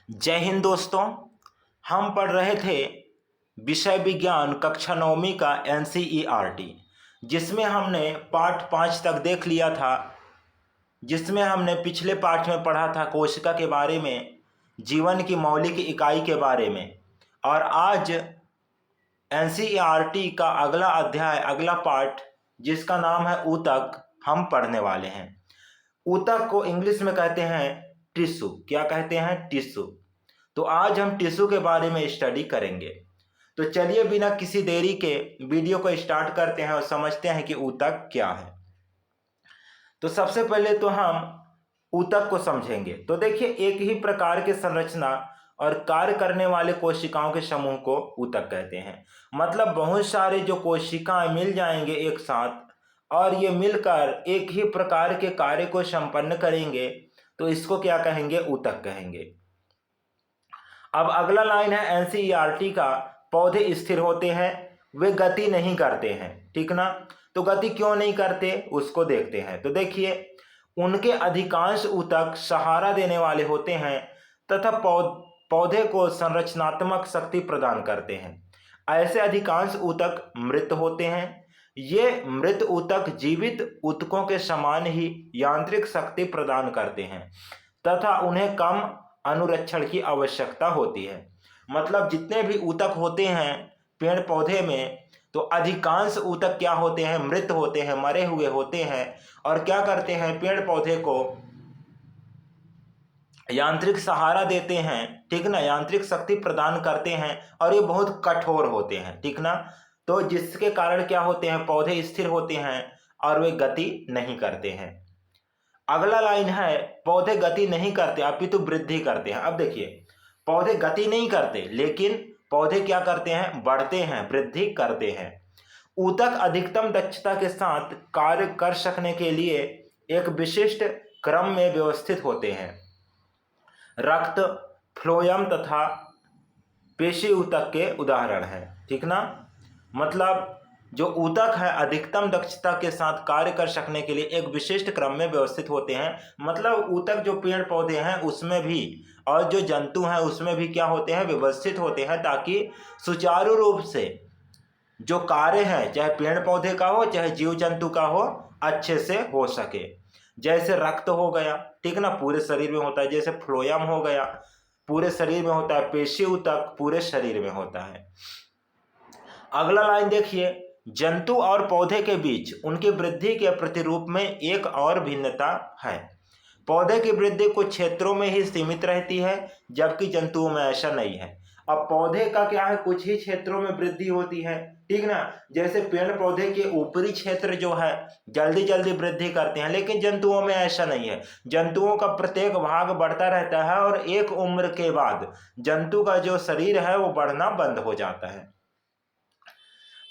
जय हिंद दोस्तों। हम पढ़ रहे थे विषय विज्ञान कक्षा नौवीं का एनसीईआरटी, जिसमें हमने पाठ 5 तक देख लिया था। जिसमें हमने पिछले पाठ में पढ़ा था कोशिका के बारे में, जीवन की मौलिक इकाई के बारे में। और आज एनसीईआरटी का अगला अध्याय, अगला पाठ, जिसका नाम है ऊतक, हम पढ़ने वाले हैं। ऊतक को इंग्लिश में कहते हैं टिश्यू। क्या कहते हैं? टिश्यू। तो आज हम टिश्यू के बारे में स्टडी करेंगे। तो चलिए बिना किसी देरी के वीडियो को स्टार्ट करते हैं और समझते हैं कि ऊतक क्या है। तो सबसे पहले तो हम ऊतक को समझेंगे। तो देखिए, एक ही प्रकार के संरचना और कार्य करने वाले कोशिकाओं के समूह को ऊतक कहते हैं। मतलब बहुत सारे जो कोशिकाएं मिल जाएंगे एक साथ और ये मिलकर एक ही प्रकार के कार्य को संपन्न करेंगे, तो इसको क्या कहेंगे? ऊतक कहेंगे। अब अगला लाइन है एनसीईआरटी का, पौधे स्थिर होते हैं, वे गति नहीं करते हैं। ठीक ना? तो गति क्यों नहीं करते उसको देखते हैं। तो देखिए, उनके अधिकांश ऊतक सहारा देने वाले होते हैं तथा पौधे को संरचनात्मक शक्ति प्रदान करते हैं। ऐसे अधिकांश ऊतक मृत होते हैं। ये मृत ऊतक जीवित ऊतकों के समान ही यांत्रिक शक्ति प्रदान करते हैं तथा उन्हें कम अनुरक्षण की आवश्यकता होती है। मतलब जितने भी ऊतक होते हैं पेड़ पौधे में, तो अधिकांश ऊतक क्या होते हैं? मृत होते हैं, मरे हुए होते हैं। और क्या करते हैं? पेड़ पौधे को यांत्रिक सहारा देते हैं। ठीक ना? यांत्रिक शक्ति प्रदान करते हैं और ये बहुत कठोर होते हैं। ठीक ना? तो जिसके कारण क्या होते हैं? पौधे स्थिर होते हैं और वे गति नहीं करते हैं। अगला लाइन है, पौधे गति नहीं करते अपितु वृद्धि करते हैं। अब देखिए, पौधे गति नहीं करते, लेकिन पौधे क्या करते हैं? बढ़ते हैं, वृद्धि करते हैं। ऊतक अधिकतम दक्षता के साथ कार्य कर सकने के लिए एक विशिष्ट क्रम में व्यवस्थित होते हैं। रक्त, फ्लोएम तथा पेशी ऊतक के उदाहरण हैं। ठीक ना? मतलब जो ऊतक है अधिकतम दक्षता के साथ कार्य कर सकने के लिए एक विशिष्ट क्रम में व्यवस्थित होते हैं। मतलब ऊतक जो पेड़ पौधे हैं उसमें भी और जो जंतु हैं उसमें भी क्या होते हैं? व्यवस्थित होते हैं, ताकि सुचारू रूप से जो कार्य है, चाहे पेड़ पौधे का हो चाहे जीव जंतु का हो, अच्छे से हो सके। जैसे रक्त हो गया, ठीक ना, पूरे शरीर में होता है। जैसे फ्लोएम हो गया, पूरे शरीर में होता है। पेशी ऊतक पूरे शरीर में होता है। अगला लाइन देखिए, जंतु और पौधे के बीच उनकी वृद्धि के प्रतिरूप में एक और भिन्नता है। पौधे की वृद्धि कुछ क्षेत्रों में ही सीमित रहती है, जबकि जंतुओं में ऐसा नहीं है। अब पौधे का क्या है? कुछ ही क्षेत्रों में वृद्धि होती है। ठीक ना? जैसे पेड़ पौधे के ऊपरी क्षेत्र जो है जल्दी जल्दी वृद्धि करते हैं, लेकिन जंतुओं में ऐसा नहीं है। जंतुओं का प्रत्येक भाग बढ़ता रहता है और एक उम्र के बाद जंतु का जो शरीर है वो बढ़ना बंद हो जाता है।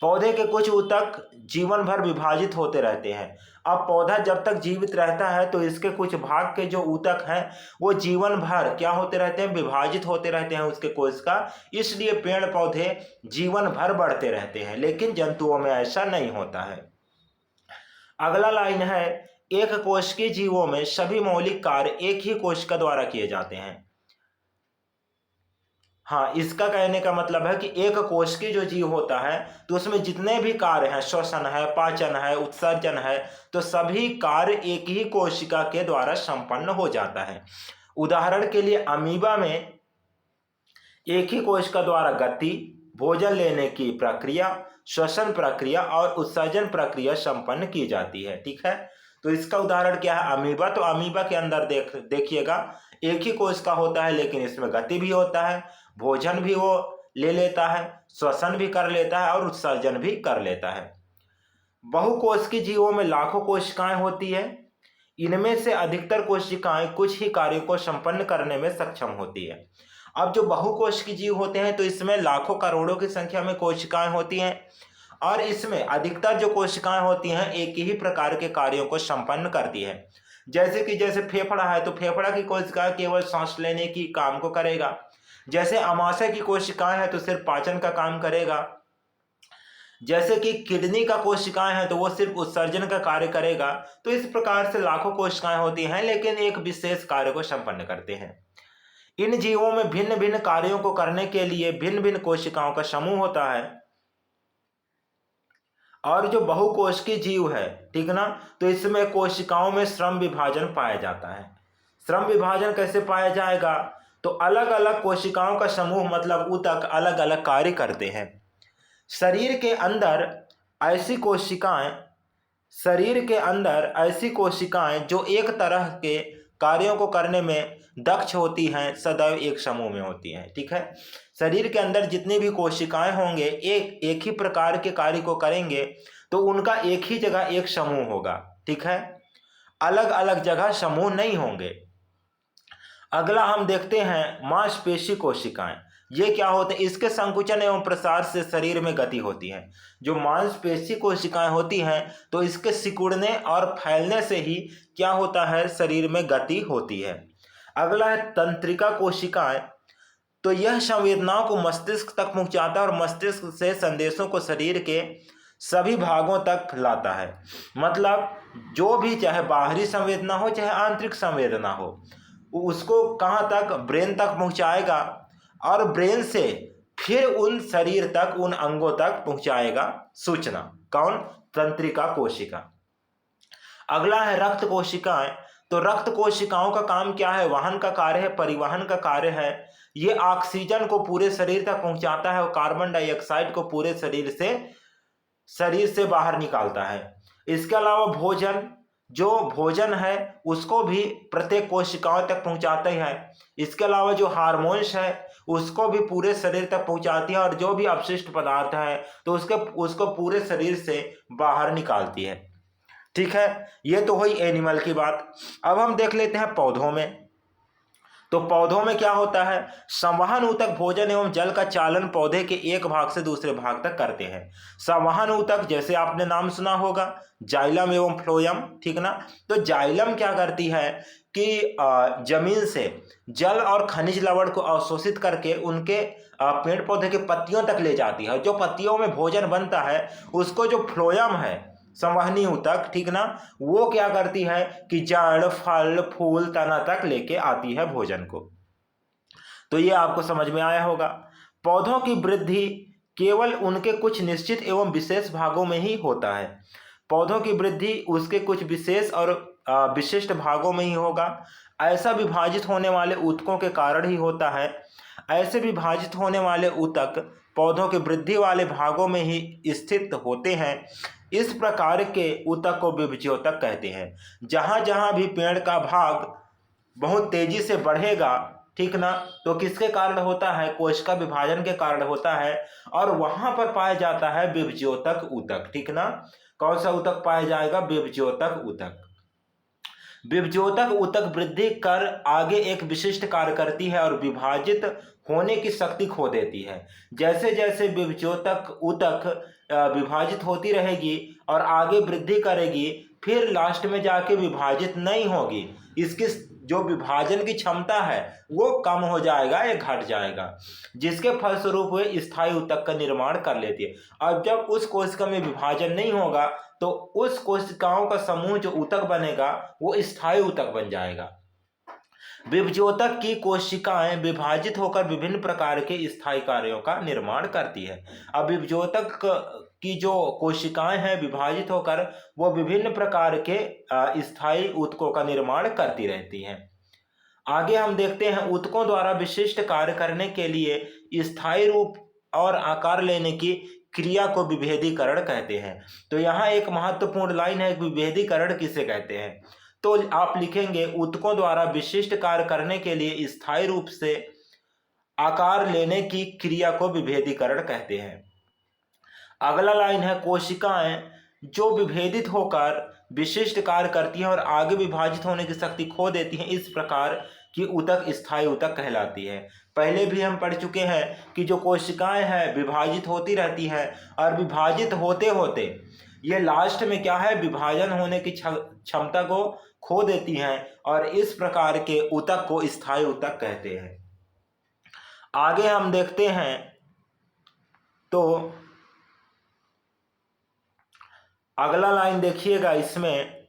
पौधे के कुछ ऊतक जीवन भर विभाजित होते रहते हैं। अब पौधा जब तक जीवित रहता है तो इसके कुछ भाग के जो ऊतक हैं वो जीवन भर क्या होते रहते हैं? विभाजित होते रहते हैं उसके कोशिका। इसलिए पेड़ पौधे जीवन भर बढ़ते रहते हैं, लेकिन जंतुओं में ऐसा नहीं होता है। अगला लाइन है, एक कोशिकीय जीवों में सभी मौलिक कार्य एक ही कोशिका द्वारा किए जाते हैं। हाँ, इसका कहने का मतलब है कि एक कोशिकीय जो जीव होता है तो उसमें जितने भी कार्य हैं, श्वसन है, पाचन है, उत्सर्जन है, तो सभी कार्य एक ही कोशिका के द्वारा संपन्न हो जाता है। उदाहरण के लिए अमीबा में एक ही कोशिका द्वारा गति, भोजन लेने की प्रक्रिया, श्वसन प्रक्रिया और उत्सर्जन प्रक्रिया संपन्न की जाती है। ठीक है? तो इसका उदाहरण क्या है? अमीबा। तो अमीबा के अंदर देखिएगा एक ही कोशिका होता है, लेकिन इसमें गति भी होता है, भोजन भी वो ले लेता है, श्वसन भी कर लेता है और उत्सर्जन भी कर लेता है। बहुकोशिकीय जीवों में लाखों कोशिकाएं होती है। इनमें से अधिकतर कोशिकाएं कुछ ही कार्यों को संपन्न करने में सक्षम होती है। अब जो बहुकोशिकीय जीव होते हैं तो इसमें लाखों करोड़ों की संख्या में कोशिकाएं होती हैं और इसमें अधिकतर जो कोशिकाएं होती हैं एक ही प्रकार के कार्यों को संपन्न करती है। जैसे फेफड़ा है तो फेफड़ा की कोशिका केवल सांस लेने की काम को करेगा। जैसे अमाशय की कोशिकाएं हैं तो सिर्फ पाचन का काम करेगा। जैसे कि किडनी का कोशिकाएं हैं तो वो सिर्फ उत्सर्जन का कार्य करेगा। तो इस प्रकार से लाखों कोशिकाएं होती हैं, लेकिन एक विशेष कार्य को संपन्न करते हैं। इन जीवों में भिन्न भिन्न कार्यों को करने के लिए भिन्न भिन्न कोशिकाओं का समूह होता है। और जो बहुकोशिकीय जीव है, ठीक ना, तो इसमें कोशिकाओं में श्रम विभाजन पाया जाता है। श्रम विभाजन कैसे पाया जाएगा? तो अलग अलग कोशिकाओं का समूह मतलब ऊतक अलग अलग कार्य करते हैं। शरीर के अंदर ऐसी कोशिकाएं जो एक तरह के कार्यों को करने में दक्ष होती हैं, सदैव एक समूह में होती हैं। ठीक है, शरीर के अंदर जितनी भी कोशिकाएं होंगे एक ही प्रकार के कार्य को करेंगे, तो उनका एक ही जगह एक समूह होगा। ठीक है, अलग अलग जगह समूह नहीं होंगे। अगला हम देखते हैं मांसपेशी कोशिकाएं। ये क्या होते हैं? इसके संकुचन एवं प्रसार से शरीर में गति होती है। जो मांसपेशी कोशिकाएं होती हैं, तो इसके सिकुड़ने और फैलने से ही क्या होता है? शरीर में गति होती है। अगला है तंत्रिका कोशिकाएं। तो यह संवेदनाओं को मस्तिष्क तक पहुंचाता है और मस्तिष्क से संदेशों को शरीर के सभी भागों तक लाता है। मतलब जो भी, चाहे बाहरी संवेदना हो चाहे आंतरिक संवेदना हो, उसको कहाँ तक? ब्रेन तक पहुंचाएगा और ब्रेन से फिर उन शरीर तक, उन अंगों तक पहुंचाएगा सूचना। कौन? तंत्रिका कोशिका। अगला है रक्त कोशिकाएं। तो रक्त कोशिकाओं का काम क्या है? वाहन का कार्य है, परिवहन का कार्य है। ये ऑक्सीजन को पूरे शरीर तक पहुंचाता है और कार्बन डाइऑक्साइड को पूरे शरीर से बाहर निकालता है। इसके अलावा भोजन है उसको भी प्रत्येक कोशिकाओं तक पहुंचाते हैं। इसके अलावा जो हार्मोन्स है उसको भी पूरे शरीर तक पहुंचाती है और जो भी अपशिष्ट पदार्थ है तो उसको पूरे शरीर से बाहर निकालती है। ठीक है, ये तो हुई एनिमल की बात। अब हम देख लेते हैं पौधों में। तो पौधों में क्या होता है? संवहन ऊतक भोजन एवं जल का चालन पौधे के एक भाग से दूसरे भाग तक करते हैं। संवहन ऊतक जैसे आपने नाम सुना होगा, जाइलम एवं फ्लोएम। ठीक ना, तो जाइलम क्या करती है कि जमीन से जल और खनिज लवण को अवशोषित करके उनके पेड़ पौधे के पत्तियों तक ले जाती है। जो पत्तियों में भोजन बनता है उसको जो फ्लोएम है, संवहनी ऊतक, ठीक ना, वो क्या करती है कि जड़, फल, फूल, तना तक लेके आती है भोजन को। तो ये आपको समझ में आया होगा। पौधों की वृद्धि केवल उनके कुछ निश्चित एवं विशेष भागों में ही होता है। पौधों की वृद्धि उसके कुछ विशेष और विशिष्ट भागों में ही होगा। ऐसा विभाजित होने वाले ऊतकों के कारण ही होता है। ऐसे विभाजित होने वाले ऊतक पौधों के वृद्धि वाले भागों में ही स्थित होते हैं। इस प्रकार के ऊतक को विभज्योतक कहते हैं। जहाँ जहाँ भी पेड़ का भाग बहुत तेजी से बढ़ेगा, ठीक ना, तो किसके कारण होता है? कोशिका विभाजन के कारण होता है और वहां पर पाया जाता है विभज्योतक ऊतक। ठीक ना, कौन सा ऊतक पाया जाएगा? विभज्योतक ऊतक। विभज्योतक ऊतक वृद्धि कर आगे एक विशिष्ट कार्य करती है और विभाजित होने की शक्ति खो देती है। जैसे जैसे विभज्योतक ऊतक विभाजित होती रहेगी और आगे वृद्धि करेगी, फिर लास्ट में जाके विभाजित नहीं होगी। इसकी जो विभाजन की क्षमता है वो कम हो जाएगा या घट जाएगा, जिसके फलस्वरूप वे स्थायी ऊतक का निर्माण कर लेती है। और जब उस कोशिका में विभाजन नहीं होगा तो उस कोशिकाओं का समूह जो ऊतक बनेगा वो स्थायी ऊतक बन जाएगा। विभज्योतक की कोशिकाएं विभाजित होकर विभिन्न प्रकार के स्थायी कार्यों का निर्माण करती है। अब विभज्योतक की जो कोशिकाएं हैं विभाजित होकर वो विभिन्न प्रकार के स्थायी ऊतकों का निर्माण करती रहती हैं। आगे हम देखते हैं ऊतकों द्वारा विशिष्ट कार्य करने के लिए स्थायी रूप और आकार लेने की क्रिया को विभेदीकरण कहते हैं। तो यहाँ एक महत्वपूर्ण लाइन है, विभेदीकरण किसे कहते हैं? तो आप लिखेंगे ऊतकों द्वारा विशिष्ट कार्य करने के लिए स्थायी रूप से आकार लेने की क्रिया को विभेदीकरण कहते हैं। अगला लाइन है कोशिकाएं जो विभेदित होकर विशिष्ट कार्य करती हैं और आगे विभाजित होने की शक्ति खो देती हैं, इस प्रकार की ऊतक स्थायी ऊतक कहलाती है। पहले भी हम पढ़ चुके हैं कि जो कोशिकाएं हैं विभाजित होती रहती हैं और विभाजित होते होते ये लास्ट में क्या है? विभाजन होने की क्षमता को खो देती हैं और इस प्रकार के ऊतक को स्थायी ऊतक कहते हैं। आगे हम देखते हैं तो अगला लाइन देखिएगा, इसमें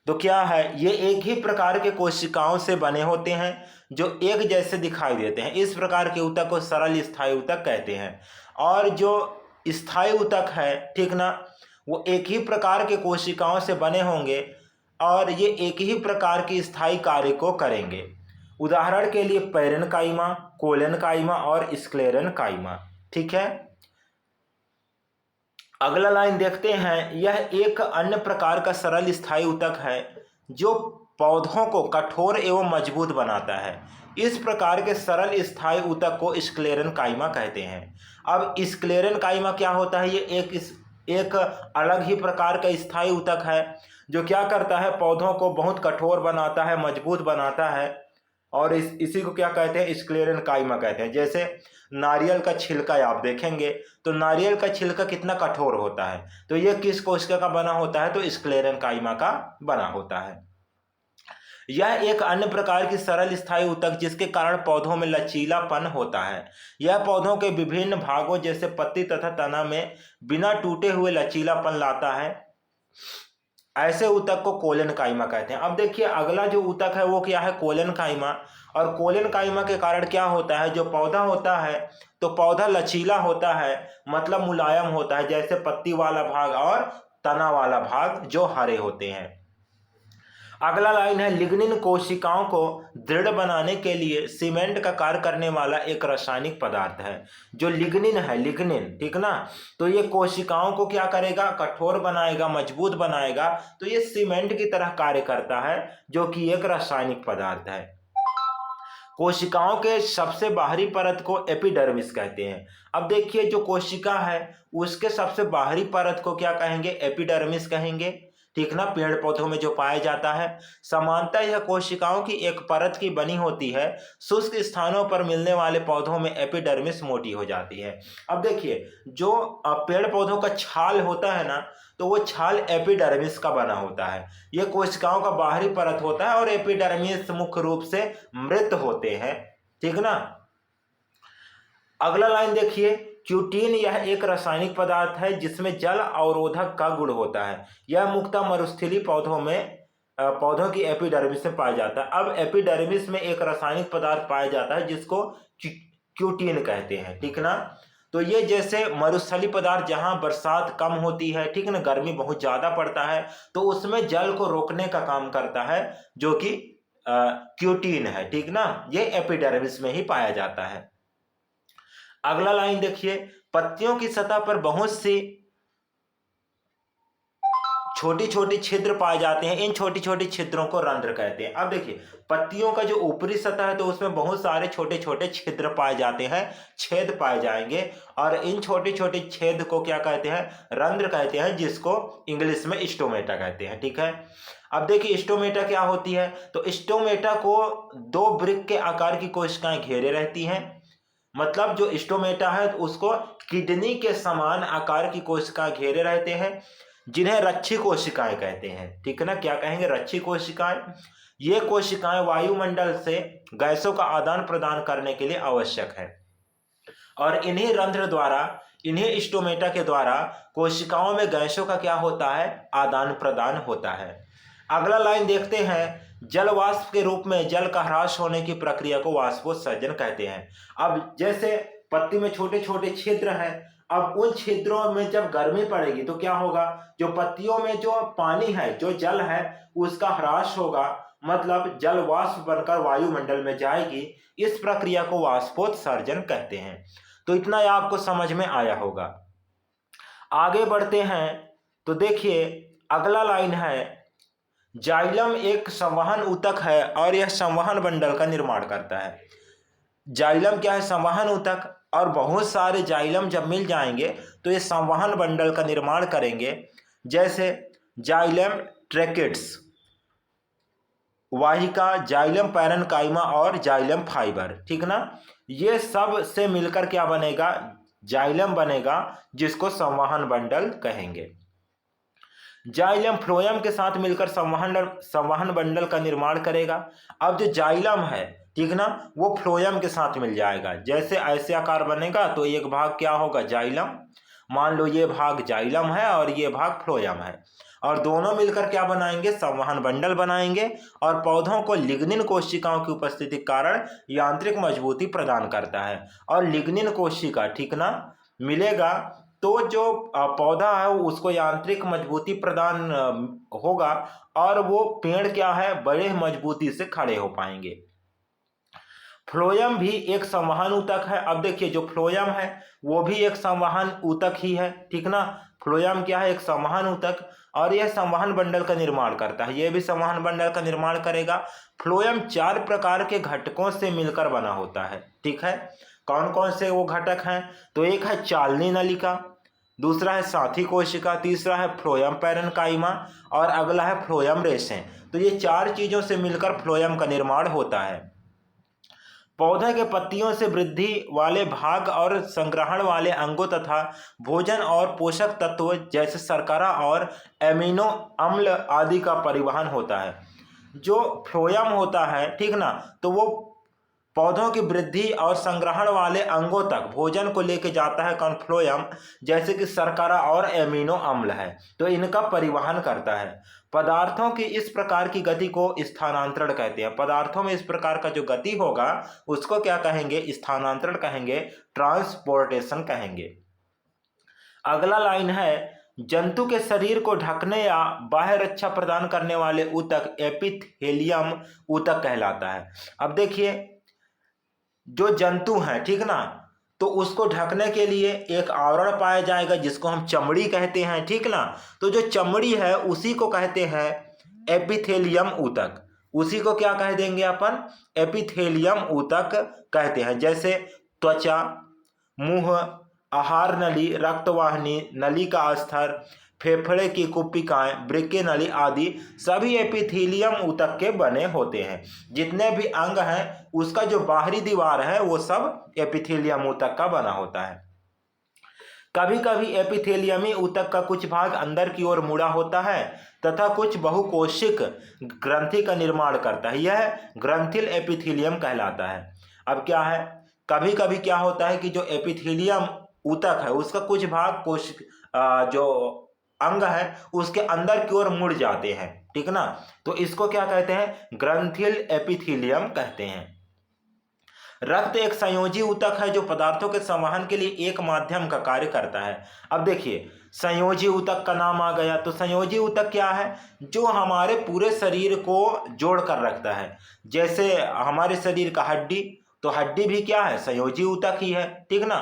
तो क्या है, ये एक ही प्रकार के कोशिकाओं से बने होते हैं जो एक जैसे दिखाई देते हैं। इस प्रकार के ऊतक को सरल स्थायी ऊतक कहते हैं। और जो स्थायी ऊतक है, ठीक ना, वो एक ही प्रकार के कोशिकाओं से बने होंगे और ये एक ही प्रकार के स्थायी कार्य को करेंगे। उदाहरण के लिए पैरेनकाइमा, कोलेनकाइमा और स्क्लेरेनकाइमा। ठीक है, अगला लाइन देखते हैं। यह एक अन्य प्रकार का सरल स्थायी ऊतक है जो पौधों को कठोर एवं मजबूत बनाता है। इस प्रकार के सरल स्थायी ऊतक को स्क्लेरेनकाइमा कहते हैं। अब स्क्लेरेनकाइमा क्या होता है? ये एक अलग ही प्रकार का स्थायी ऊतक है जो क्या करता है, पौधों को बहुत कठोर बनाता है, मजबूत बनाता है। और इसी को क्या कहते हैं? स्क्लेरेनकाइमा कहते हैं। जैसे नारियल का छिलका आप देखेंगे तो नारियल का छिलका कितना कठोर होता है, तो ये किस कोशिका का बना होता है? तो स्क्लेरेनकाइमा का बना होता है। यह एक अन्य प्रकार की सरल स्थायी ऊतक जिसके कारण पौधों में लचीलापन होता है। यह पौधों के विभिन्न भागों जैसे पत्ती तथा तना में बिना टूटे हुए लचीलापन लाता है। ऐसे ऊतक को कोलेनकाइमा कहते हैं। अब देखिए अगला जो ऊतक है वो क्या है? कोलेनकाइमा। और कोलेनकाइमा के कारण क्या होता है? जो पौधा होता है तो पौधा लचीला होता है, मतलब मुलायम होता है, जैसे पत्ती वाला भाग और तना वाला भाग जो हरे होते हैं। अगला लाइन है, लिग्निन कोशिकाओं को दृढ़ बनाने के लिए सीमेंट का कार्य करने वाला एक रासायनिक पदार्थ है। जो लिग्निन है, लिग्निन, ठीक ना, तो ये कोशिकाओं को क्या करेगा? कठोर बनाएगा, मजबूत बनाएगा। तो ये सीमेंट की तरह कार्य करता है, जो कि एक रासायनिक पदार्थ है। कोशिकाओं के सबसे बाहरी परत को एपिडर्मिस कहते हैं। अब देखिए जो कोशिका है उसके सबसे बाहरी परत को क्या कहेंगे? एपिडर्मिस कहेंगे। ठीक ना, पेड़ पौधों में जो पाया जाता है। सामान्यतः यह कोशिकाओं की एक परत की बनी होती है। शुष्क स्थानों पर मिलने वाले पौधों में एपिडर्मिस मोटी हो जाती है। अब देखिए जो पेड़ पौधों का छाल होता है ना, तो वो छाल एपिडर्मिस का बना होता है। ये कोशिकाओं का बाहरी परत होता है और एपिडर्मिस मुख्य रूप से मृत होते हैं। ठीक ना, अगला लाइन देखिए, क्यूटीन यह एक रासायनिक पदार्थ है जिसमें जल अवरोधक का गुण होता है। यह मुख्यतः मरुस्थलीय पौधों की एपिडर्मिस में पाया जाता है। अब एपिडर्मिस में एक रासायनिक पदार्थ पाया जाता है जिसको क्यूटीन कहते हैं। ठीक ना, तो ये जैसे मरुस्थलीय पदार्थ जहां बरसात कम होती है, ठीक ना, गर्मी बहुत ज्यादा पड़ता है, तो उसमें जल को रोकने का काम करता है, जो कि क्यूटीन है। ठीक ना, ये एपिडर्मिस में ही पाया जाता है। अगला लाइन देखिए, पत्तियों की सतह पर बहुत सी छोटी छोटी छिद्र पाए जाते हैं। इन छोटी छोटी छिद्रों को रंध्र कहते हैं। अब देखिए पत्तियों का जो ऊपरी सतह है तो उसमें बहुत सारे छोटे छोटे छिद्र पाए जाते हैं, छेद पाए जाएंगे, और इन छोटे छोटे छेद को क्या कहते हैं? रंध्र कहते हैं, जिसको इंग्लिश में स्टोमेटा कहते हैं। ठीक है, अब देखिए स्टोमेटा क्या होती है? तो स्टोमेटा को दो वृक्क के आकार की कोशिकाएं घेरे रहती हैं। मतलब जो स्टोमेटा है उसको किडनी के समान आकार की कोशिकाएं घेरे रहते हैं, जिन्हें रक्षी कोशिकाएं कहते हैं। ठीक है ना, क्या कहेंगे? रक्षी कोशिकाएं। ये कोशिकाएं वायुमंडल से गैसों का आदान प्रदान करने के लिए आवश्यक है, और इन्हीं रंध्र द्वारा, इन्हीं स्टोमेटा के द्वारा कोशिकाओं में गैसों का क्या होता है? आदान प्रदान होता है। अगला लाइन देखते हैं, जल वाष्प के रूप में जल का ह्रास होने की प्रक्रिया को वाष्पोत्सर्जन कहते हैं। अब जैसे पत्ती में छोटे छोटे छिद्र हैं, अब उन छिद्रों में जब गर्मी पड़ेगी तो क्या होगा? जो पत्तियों में जो पानी है, जो जल है, उसका ह्रास होगा, मतलब जल वाष्प बनकर वायुमंडल में जाएगी। इस प्रक्रिया को वाष्पोत्सर्जन कहते हैं। तो इतना आपको समझ में आया होगा। आगे बढ़ते हैं तो देखिए अगला लाइन है, जाइलम एक संवहन ऊतक है और यह संवहन बंडल का निर्माण करता है। जाइलम क्या है? संवहन ऊतक। और बहुत सारे जाइलम जब मिल जाएंगे तो ये संवहन बंडल का निर्माण करेंगे, जैसे जाइलम ट्रैकिड्स, वाहिका, जाइलम पैरेनकाइमा और जाइलम फाइबर। ठीक ना, ये सब से मिलकर क्या बनेगा? जाइलम बनेगा, जिसको संवहन बंडल कहेंगे। जाइलम फ्लोएम के साथ मिलकर संवहन बंडल का निर्माण करेगा। अब जो जाइलम है, ठीक ना, वो फ्लोएम के साथ मिल जाएगा। जैसे ऐसे आकार बनेगा तो एक भाग क्या होगा? जाइलम। मान लो ये भाग जाइलम है और ये भाग फ्लोएम है, और दोनों मिलकर क्या बनाएंगे, संवहन बंडल बनाएंगे और पौधों को लिग्निन कोशिकाओं की उपस्थिति के कारण यांत्रिक मजबूती प्रदान करता है। और लिग्निन कोशिका, ठीक ना, मिलेगा तो जो पौधा है उसको यांत्रिक मजबूती प्रदान होगा और वो पेड़ क्या है, बड़े मजबूती से खड़े हो पाएंगे। फ्लोएम भी एक संवहन ऊतक है। अब देखिए जो फ्लोएम है वो भी एक संवहन ऊतक ही है, ठीक ना। फ्लोएम क्या है, एक संवहन ऊतक, और यह संवहन बंडल का निर्माण करता है, यह भी संवहन बंडल का निर्माण करेगा। फ्लोएम 4 प्रकार के घटकों से मिलकर बना होता है, ठीक है। कौन कौन से वो घटक हैं, तो एक है चालनी नलिका, दूसरा है साथी कोशिका, तीसरा है फ्लोएम पैरेन्काइमा और अगला है फ्लोएम रेशें। तो ये 4 चीजों से मिलकर फ्लोएम का निर्माण होता है। पौधे के पत्तियों से वृद्धि वाले भाग और संग्रहण वाले अंगों तथा भोजन और पोषक तत्व जैसे शर्करा और एमिनो अम्ल आदि का परिवहन होता है। जो फ्लोएम होता है, ठीक ना, तो वो पौधों की वृद्धि और संग्रहण वाले अंगों तक भोजन को लेके जाता है। कौन, फ्लोएम, जैसे कि शर्करा और एमिनो अम्ल है, तो इनका परिवहन करता है। पदार्थों की इस प्रकार की गति को स्थानांतरण कहते हैं। पदार्थों में इस प्रकार का जो गति होगा उसको क्या कहेंगे, स्थानांतरण कहेंगे, ट्रांसपोर्टेशन कहेंगे। अगला लाइन है, जंतु के शरीर को ढकने या बाह्य रक्षा प्रदान करने वाले ऊतक एपिथेलियम ऊतक कहलाता है। अब देखिए जो जंतु हैं, ठीक ना, तो उसको ढकने के लिए एक आवरण पाया जाएगा जिसको हम चमड़ी कहते हैं, ठीक ना। तो जो चमड़ी है उसी को कहते हैं एपिथेलियम ऊतक, उसी को क्या कह देंगे अपन, एपिथेलियम ऊतक कहते हैं। जैसे त्वचा, मुंह, आहार नली, रक्तवाहिनी, नली का स्तर, फेफड़े की कुपिकाएं, वृक्क नली आदि सभी एपिथेलियम ऊतक के बने होते हैं। जितने भी अंग हैं उसका जो बाहरी दीवार है वो सब एपिथेलियम ऊतक का बना होता है। कभी कभी एपिथेलियमी ऊतक का कुछ भाग अंदर की ओर मुड़ा होता है तथा कुछ बहुकोशिक ग्रंथि का निर्माण करता है, यह ग्रंथिल एपिथेलियम कहलाता है। अब क्या है, कभी कभी क्या होता है कि जो एपिथेलियम ऊतक है उसका कुछ भाग कोशिक जो अंग है उसके अंदर की ओर मुड़ जाते हैं, ठीक ना, तो इसको क्या कहते हैं, ग्रंथिल एपिथेलियम कहते हैं। रक्त एक संयोजी ऊतक है जो पदार्थों के संवहन के लिए एक माध्यम का कार्य करता है। अब देखिए संयोजी ऊतक का नाम आ गया, तो संयोजी ऊतक क्या है, जो हमारे पूरे शरीर को जोड़ कर रखता है। जैसे हमारे शरीर का हड्डी, तो हड्डी भी क्या है, संयोजी ऊतक ही है, ठीक ना।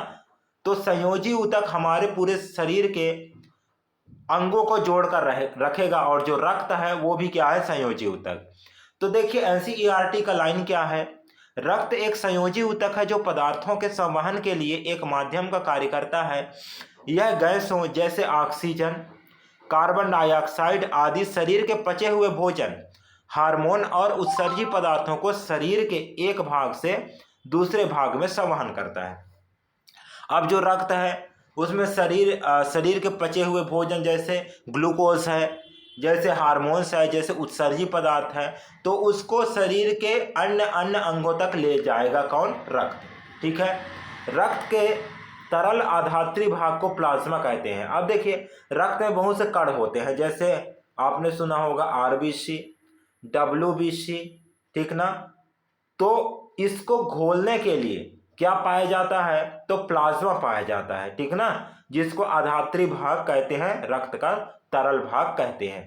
तो संयोजी ऊतक हमारे पूरे शरीर के अंगों को जोड़कर रखेगा और जो रक्त है वो भी क्या है, संयोजी ऊतक। तो देखिए एनसीईआरटी का लाइन क्या है, रक्त एक संयोजी ऊतक है जो पदार्थों के संवहन के लिए एक माध्यम का कार्य करता है। यह गैसों जैसे ऑक्सीजन, कार्बन डाइऑक्साइड आदि शरीर के पचे हुए भोजन, हार्मोन और उत्सर्जी पदार्थों को शरीर के एक भाग से दूसरे भाग में संवहन करता है। अब जो रक्त है उसमें शरीर के पचे हुए भोजन जैसे ग्लूकोज है, जैसे हार्मोन्स है, जैसे उत्सर्जी पदार्थ है, तो उसको शरीर के अन्य अंगों तक ले जाएगा कौन, रक्त, ठीक है। रक्त के तरल आधात्री भाग को प्लाज्मा कहते हैं। अब देखिए रक्त में बहुत से कण होते हैं, जैसे आपने सुना होगा आरबीसी, डब्ल्यूबीसी, ठीक ना। तो इसको घोलने के लिए क्या पाया जाता है, तो प्लाज्मा पाया जाता है, ठीक ना, जिसको आधात्री भाग कहते हैं, रक्त का तरल भाग कहते हैं।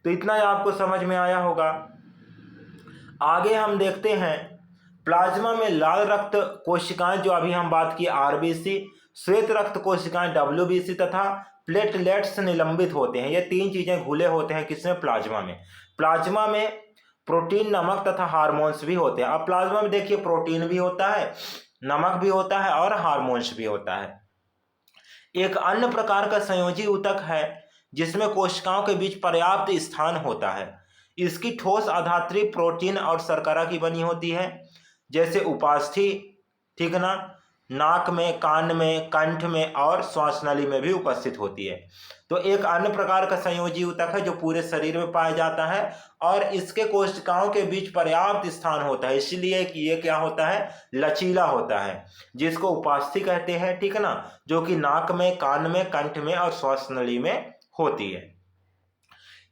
तो इतना ही आपको समझ में आया होगा। आगे हम देखते हैं प्लाज्मा में लाल रक्त कोशिकाएं, जो अभी हम बात की आरबीसी, श्वेत रक्त कोशिकाएं डब्ल्यूबीसी तथा प्लेटलेट्स निलंबित होते हैं। ये 3 चीजें घुले होते हैं किसमें, प्लाज्मा में। प्लाज्मा में प्रोटीन, नमक तथा हार्मोन्स भी होते हैं। अब प्लाज्मा में देखिए प्रोटीन भी होता है, नमक भी होता है और हार्मोन्स भी होता है। एक अन्य प्रकार का संयोजी ऊतक है जिसमें कोशिकाओं के बीच पर्याप्त स्थान होता है। इसकी ठोस आधात्री प्रोटीन और शर्करा की बनी होती है, जैसे उपास्थि, ठीक ना, नाक में, कान में, कंठ में और श्वास नली में भी उपस्थित होती है। तो एक अन्य प्रकार का संयोजी ऊतक है जो पूरे शरीर में पाया जाता है और इसके कोशिकाओं के बीच पर्याप्त स्थान होता है, इसलिए कि ये क्या होता है, लचीला होता है, जिसको उपास्थि कहते हैं, ठीक है ना, जो कि नाक में, कान में, कंठ में और श्वास नली में होती है।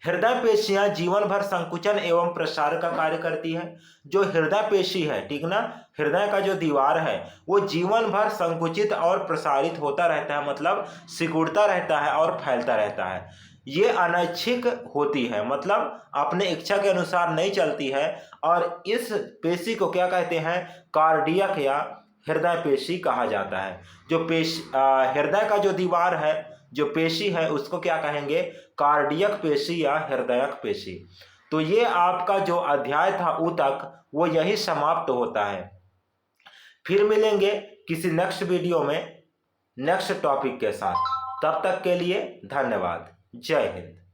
हृदय पेशियां जीवन भर संकुचन एवं प्रसार का कार्य करती है। जो हृदय पेशी है, ठीक ना, हृदय का जो दीवार है वो जीवन भर संकुचित और प्रसारित होता रहता है, मतलब सिकुड़ता रहता है और फैलता रहता है। ये अनैच्छिक होती है, मतलब अपने इच्छा के अनुसार नहीं चलती है। और इस पेशी को क्या कहते हैं, कार्डियक या हृदय पेशी कहा जाता है। जो हृदय का जो दीवार है, जो पेशी है, उसको क्या कहेंगे, कार्डियक पेशी या हृदयक पेशी। तो ये आपका जो अध्याय था ऊतक वो यही समाप्त होता है। फिर मिलेंगे किसी नेक्स्ट वीडियो में नेक्स्ट टॉपिक के साथ। तब तक के लिए धन्यवाद। जय हिंद।